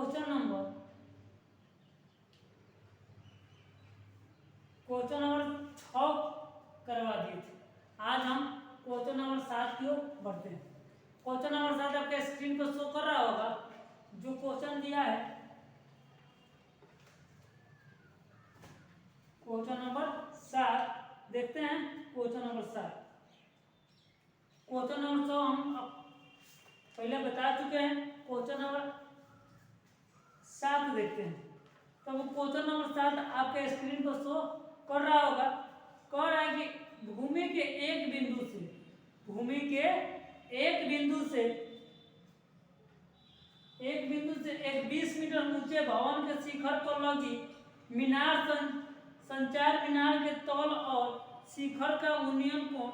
Question number 6 करवा दिए थे। आज हम क्वेश्चन नंबर 7 की ओर बढ़ते हैं। क्वेश्चन नंबर 7 आपके स्क्रीन पर शो कर रहा होगा। जो क्वेश्चन दिया है क्वेश्चन नंबर 7, देखते हैं क्वेश्चन नंबर 7। क्वेश्चन नंबर 6 हम पहले बता चुके हैं। क्वेश्चन नंबर 7 देखते हैं। तो क्वेश्चन नंबर 7 आपके स्क्रीन पर शो कर रहा होगा। कह रहा है कि भूमि के एक बिंदु से एक 20 मीटर ऊंचे भवन के शिखर पर लगी मीनार संचार मीनार के तल और शिखर का उन्नयन कोण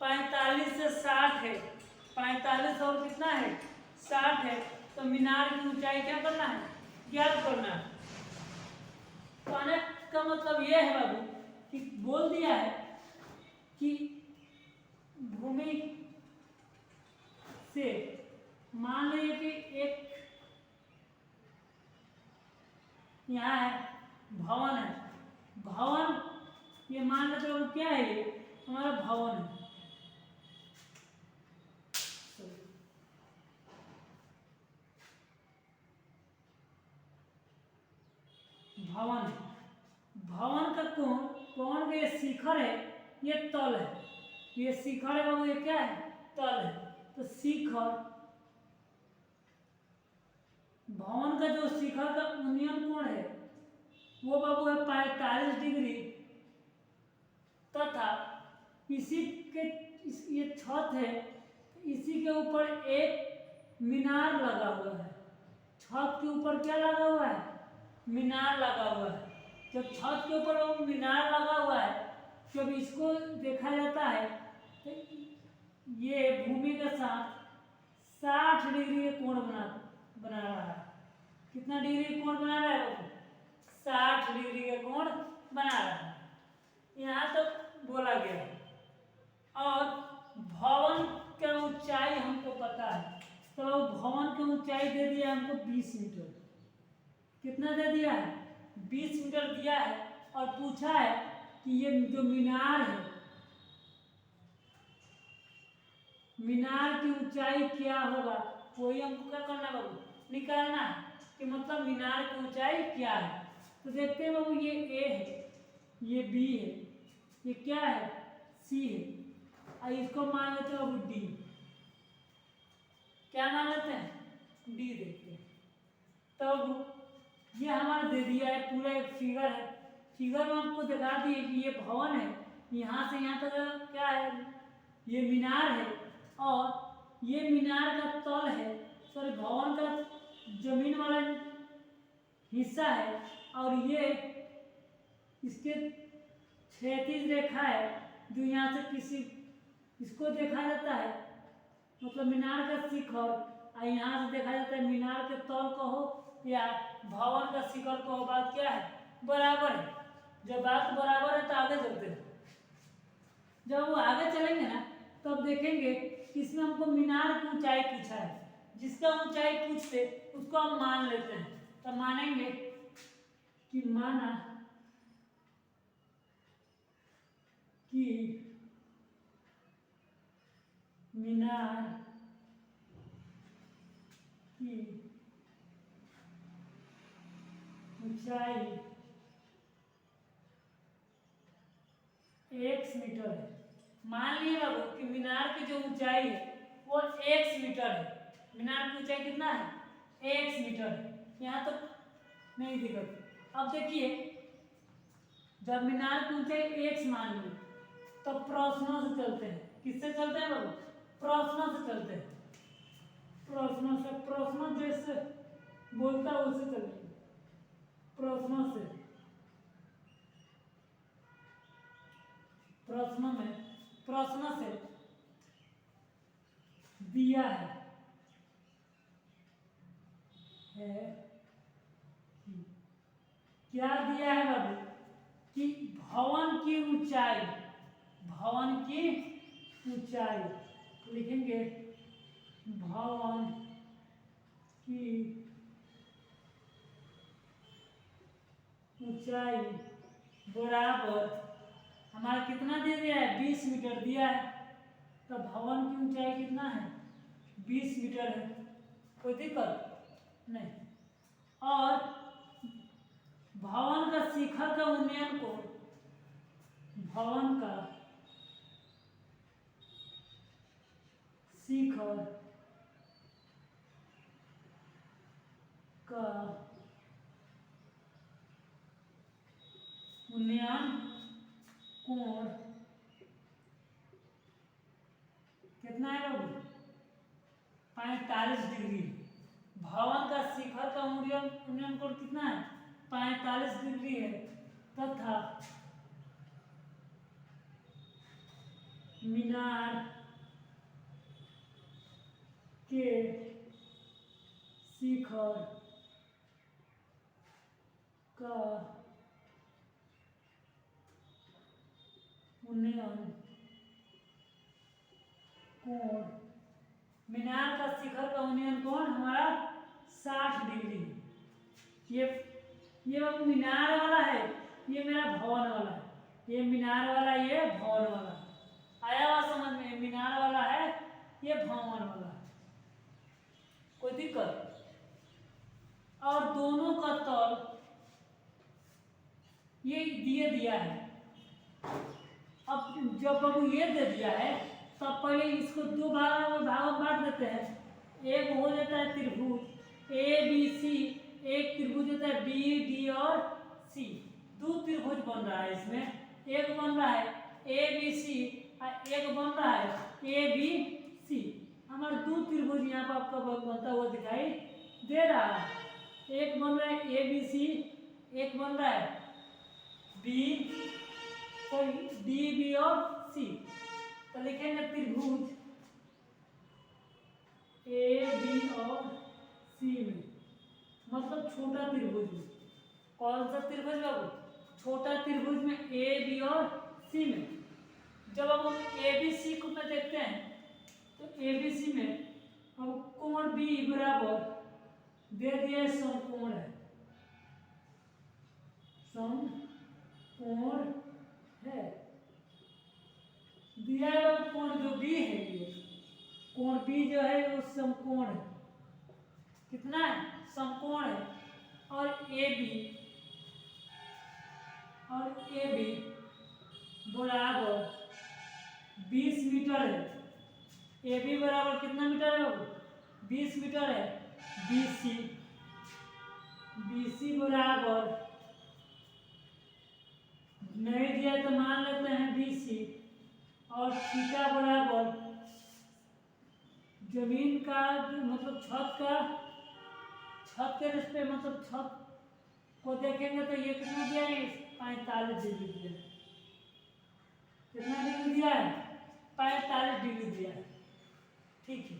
45 से 60 है। 45 और कितना है? 60 है। तो मीनार की ऊंचाई क्या करना है? ज्ञात करना है। कहने का मतलब यह है बाबू कि बोल दिया है कि भूमि से मान लीजिए कि एक यहाँ है भवन है। भवन ये मान लेते हो क्या है? ये हमारा भवन है। भवन है। भवन का कोण ये शिखर है, ये तल है। ये शिखर है बाबू, ये क्या है? तल है। तो शिखर भवन का जो शिखर का उन्नयन कोण है वो बाबू है 45 डिग्री तथा इसी के ये छत है, इसी के ऊपर एक मीनार लगा हुआ है। छत के ऊपर क्या लगा हुआ है? मीनार लगा हुआ है। जब छत के ऊपर वो मीनार लगा हुआ है, जब इसको देखा जाता है तो ये भूमि के साथ 60 डिग्री का कोण बना रहा है। कितना डिग्री कोण बना रहा है? 60 डिग्री का कोण बना रहा है। यहाँ तक बोला गया। और भवन की ऊंचाई हमको पता है, तो भवन की ऊंचाई दे दिया हमको 20 मीटर। कितना दे दिया है? 20 मीटर दिया है। और पूछा है कि ये जो मीनार है, मीनार की ऊंचाई क्या होगा, वही हमको क्या करना बाबू? निकालना है कि मतलब मीनार की ऊंचाई क्या है। तो देखते हैं बाबू, ये ए है, ये बी है, ये क्या है? सी है। और इसको मान लेते हैं बाबू डी। क्या मान लेते हैं? डी देखते हैं। तब ये हमारा दे दिया है, पूरा एक फिगर है। फिगर में हमको दिखा दिए कि ये भवन है, यहाँ से यहाँ तक क्या है? ये मीनार है। और ये मीनार का तल है, सॉरी भवन का जमीन वाला हिस्सा है। और ये इसके क्षैतिज रेखा है जो यहाँ से किसी इसको देखा जाता है, मतलब मीनार का शिखर। और यहाँ से देखा जाता है मीनार के तल को हो या भवन का शिखर को हो। बात क्या है? बराबर है। जब बात बराबर है तो आगे चलते हैं। जब वो आगे चलेंगे ना तब देखेंगे कि इसमें हमको मीनार की ऊंचाई पूछा है। जिसका ऊंचाई पूछते उसको हम मान लेते हैं। तो मानेंगे कि माना कि मीनार की ऊंचाई x मीटर है। मान लिए बाबू कि मीनार की जो ऊंचाई है वो x मीटर है। मीनार की ऊंचाई कितना है? x मीटर है। यहाँ तक नहीं दिक्कत। अब देखिए, जब मीनार की ऊंचाई x मान ली तो प्रश्नों से चलते हैं। किससे चलते हैं बाबू? प्रश्नों से चलते हैं। प्रश्नों से, प्रश्न जैसे बोलता है उससे चलेंगे। प्रश्नों से, प्रश्न से दिया है क्या दिया है बाबू? कि भवन की ऊंचाई लिखेंगे भवन की ऊंचाई बराबर हमारा कितना दे दिया है 20 मीटर दिया है। तो भवन की ऊंचाई कितना है 20 मीटर है, कोई दिक्कत नहीं। और भवन का शिखर का उन्नयन कोण, भवन का शिखर का उन्नयन कोण कितना है बाबू 45 डिग्री। भवन का शिखर का उन्नयन कोण कितना है 45 डिग्री है तथा मीनार के शिखर का उन्नयन कोण, मीनार का शिखर का उन्नयन कोण हमारा 60 डिग्री। ये मीनार वाला है, ये मेरा भवन वाला है, ये मीनार वाला ये भवन वाला। आया हुआ समझ में, मीनार वाला है ये भवन वाला है, कोई दिक्कत। और दोनों का तल ये दिया है। अब जब बाबू ये दे दिया है तब पहले इसको दो भागों में बांट देते हैं। एक हो जाता है त्रिभुज ए बी सी, एक त्रिभुज होता है बी डी और सी। दो त्रिभुज बन रहा है इसमें, एक बन रहा है ए बी सी और एक बन रहा है ए बी सी। हमारे दो त्रिभुज यहाँ पर आपका बनता हुआ दिखाई दे रहा है। एक बन रहा है ए बी सी, एक बन रहा है बी सॉरी डी बी और सी। तो लिखेंगे त्रिभुज ए बी और सी में, मतलब छोटा त्रिभुज में। कौन सा त्रिभुज बाबू? छोटा त्रिभुज में ए बी और सी में। जब हम ए बी सी को में देखते हैं तो ए बी सी में हम कोण बी बराबर दे दिया समकोण है, समकोण है दिया है। कोण जो बी है, ये कोण बी जो है वो समकोण है, कितना है समकोण है। और ए बी बराबर 20 मीटर है। ए बी बराबर कितना मीटर है बाबू? 20 मीटर है। बी सी बराबर नहीं दिया तो मान लेते हैं बी सी। और थीटा बराबर जमीन का मतलब छत के रिश्ते मतलब छत को देखेंगे तो ये कितना दिया है 45 डिग्री दिया है। कितना डिग्री दिया है 45 डिग्री दिया है। ठीक है,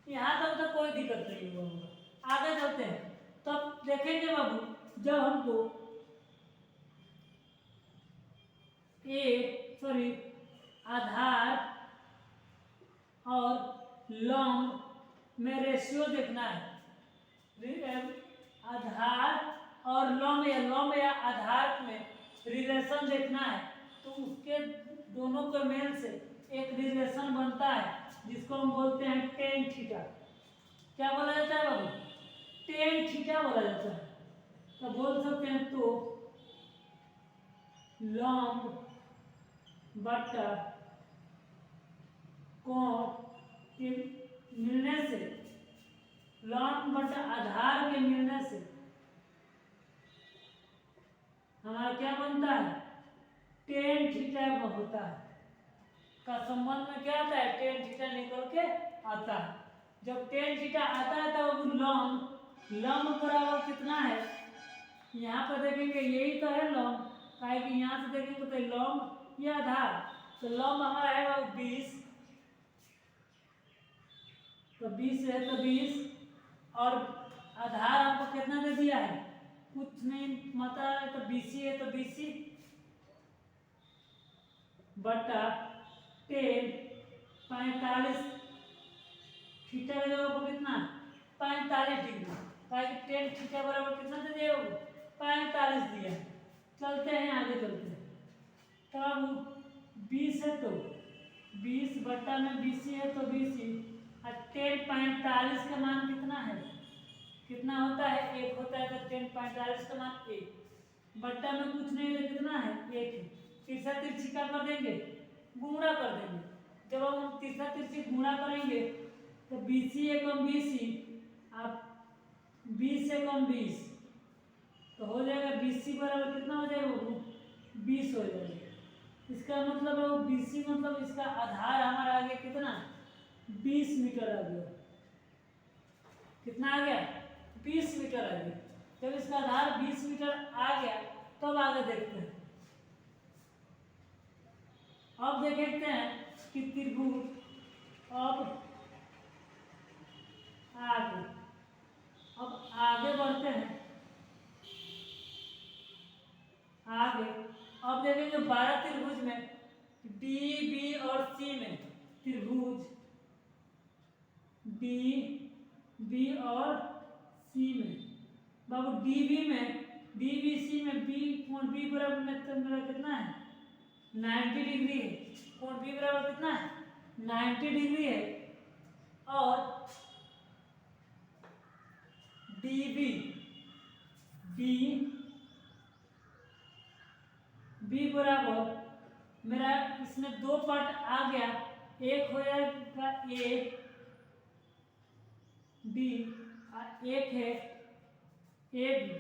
यहाँ तक तो कोई दिक्कत नहीं होगा। आगे चलते हैं तब देखेंगे बाबू, जब हमको आधार और लंब में रेशियो देखना है। आधार और लंब या आधार में रिलेशन देखना है तो उसके दोनों के मेल से एक रिलेशन बनता है जिसको हम बोलते हैं टेन थीटा। क्या बोला जाता है बाबू? टेन थीटा बोला जाता है। तो बोल सकते हैं तो लंब बटा कोण के मिलने से, लंब बटा आधार के मिलने से हमारा क्या बनता है टेन थीटा होता है। का संबंध में क्या आता है टेन थीटा निकल के आता है। जब टेन थीटा आता है तब लंब बराबर कितना है, यहाँ पर देखेंगे यही तो है लंब, काहे कि यहाँ से देखेंगे तो लंब ये आधार, तो लंब हमारा है वो 20, तो 20 है तो 20 और आधार आपको कितना दे दिया है कुछ नहीं मात्रा है तो BC है तो BC बटा 10 45 थीटा का जगह पर कितना 45 डिग्री, 10 थीटा बराबर कितना दे दिया 45 दिया है। चलते हैं आगे चलते हैं। तब 20 है तो 20 बट्टा में 20 है तो 20 और 10.45 का मान कितना है, कितना होता है, 1 होता है। तो 10.45 का मान 1 बट्टा में कुछ नहीं है, कितना है, 1 है। तीसरा तिरछी क्या कर देंगे, गुणा कर देंगे। जब हम तीसरा तिरछी गुणा करेंगे तो 20 एकम 20 आप 20 एकम 20 तो हो जाएगा 20 बराबर कितना हो जाएगा वो 20 हो जाएगा। इसका मतलब है वो 20 मतलब इसका आधार हमारा आ गया कितना 20 मीटर आ गया। कितना आ गया 20 मीटर आ गया। जब इसका आधार 20 मीटर आ गया तब आगे देखते हैं। अब देखते हैं कि त्रिभुज अब आगे बढ़ते हैं आगे। अब देखेंगे 12 त्रिभुज में डी बी और सी में त्रिभुज डी बी और सी में बाबू डीबी में डीबीसी में बी कोण बी बराबर में तो मेरा कितना है 90 डिग्री है। कोण बी बराबर कितना है 90 डिग्री है। और डीबी डी बी बराबर मेरा इसमें दो पार्ट आ गया, एक हो जाएगा ए बी और एक है ए बी।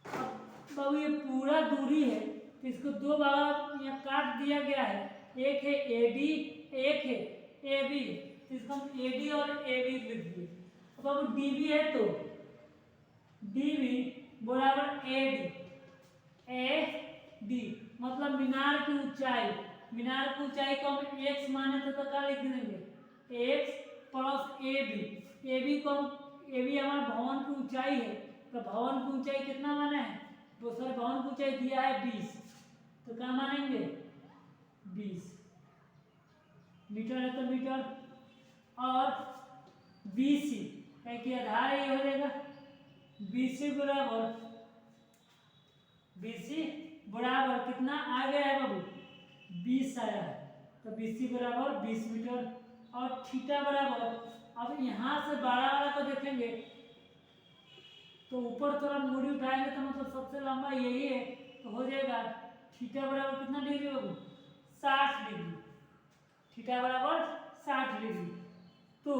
अब बाबू ये पूरा दूरी है तो इसको दो भाग यहाँ काट दिया गया है, एक है ए डी एक है ए बी। तो इसको हम ए डी और ए बी लिख दिए। अब बाबू डी बी है तो डी बी बराबर ए डी मतलब मीनार की ऊंचाई। मीनार की ऊंचाई को हम x माने तो क्या लिख देंगे x प्लस ए बी को ए बी हमारा भवन की ऊंचाई है तो भवन की ऊंचाई कितना माना है दूसरे भवन की ऊंचाई दिया है 20 तो क्या मानेंगे 20 मीटर है तो मीटर। और BC कि आधार ये हो जाएगा BC बराबर कितना आ गया है बाबू 20 आया है तो BC बराबर 20 मीटर। और थीटा बराबर अब यहाँ से 12 वाला को देखेंगे तो ऊपर थोड़ा मूड़ी उठाएंगे तो मतलब सबसे लंबा यही है तो हो जाएगा थीटा बराबर कितना डिग्री बाबू 60 डिग्री। थीटा बराबर 60 डिग्री तो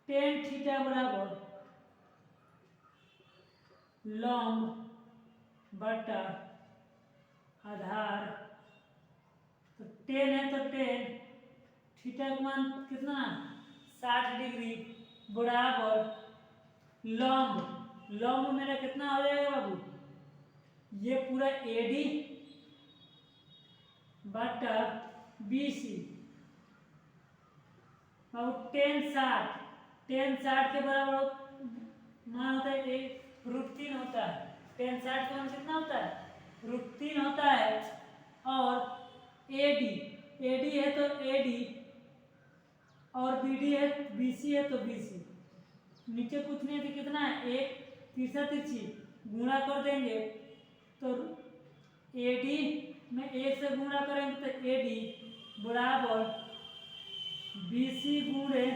tan थीटा बराबर लंब बटा आधार तो 10 है तो 10 थीटा का मान कितना 60 डिग्री बराबर लंब मेरा कितना हो जाएगा बाबू ये पूरा एडी बटा बीसी बाबू 10 60 के बराबर मान होता है √3 होता है। 10 60 का मान कितना होता है √3 होता है। और एडी है तो एडी और बीडी है बीसी है तो बीसी नीचे कुछ नहीं है तो कितना है एक तीसरा तिरछी गुणा कर देंगे तो एडी में एक से गुणा करेंगे तो एडी बराबर बीसी गुणे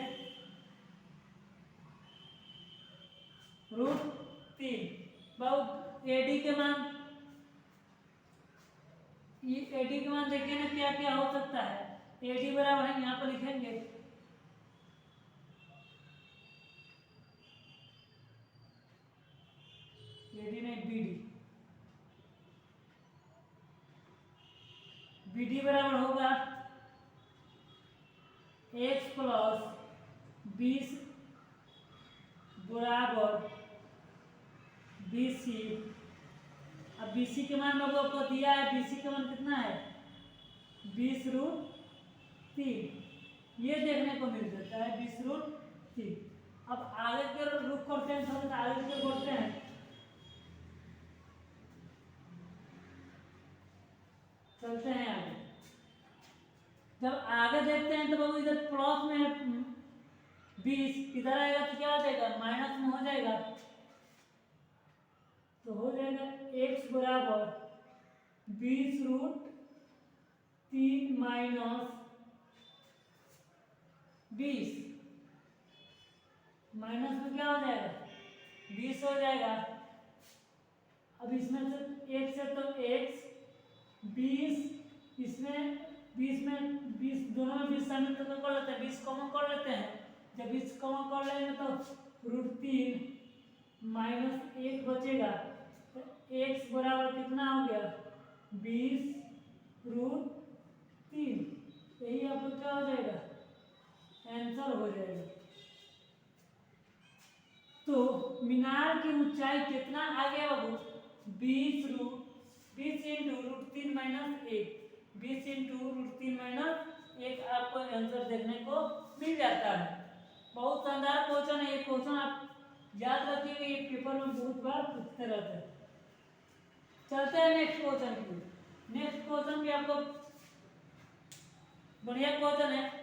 √3। बाबू एडी के मान देखिए ना क्या क्या हो सकता है। एडी बराबर है यहाँ पर लिखेंगे एडी नहीं बीडी बराबर होगा x प्लस 20 बराबर BC। अब BC के मान लोगों को दिया है BC का मान कितना है 20√3 ये देखने को मिल जाता है 20√3। अब आगे के रुख करते हैं थोड़ा आगे के बढ़ते हैं। चलते हैं आगे। जब आगे देखते हैं तो बाबू इधर प्लस में है 20 इधर आएगा तो क्या हो जाएगा माइनस में हो जाएगा तो हो जाएगा x बराबर 20√3 माइनस 20, माइनस में क्या हो जाएगा 20 हो जाएगा। अब इसमें से एक से तो x 20, इसमें 20 में 20 दोनों में 20 शामिल तो कर लेते हैं, 20 कॉमन कर लेते हैं। जब 20 कॉमन कर लेंगे तो √3 माइनस 1 बचेगा, तो x बराबर कितना हो गया 20√3। यही आपको क्या हो जाएगा आंसर हो जाएगा। तो मीनार की ऊंचाई कितना आ गया बाबू 20 इंटू √3 माइनस 1, 20 इंटू √3 माइनस 1 आपको आंसर देखने को मिल जाता है। बहुत शानदार क्वेश्चन है ये। क्वेश्चन आप याद रखिएगा, ये पेपर में बहुत बार पूछते रहते हैं। चलते हैं नेक्स्ट क्वेश्चन की। नेक्स्ट क्वेश्चन भी आपको बढ़िया क्वेश्चन है।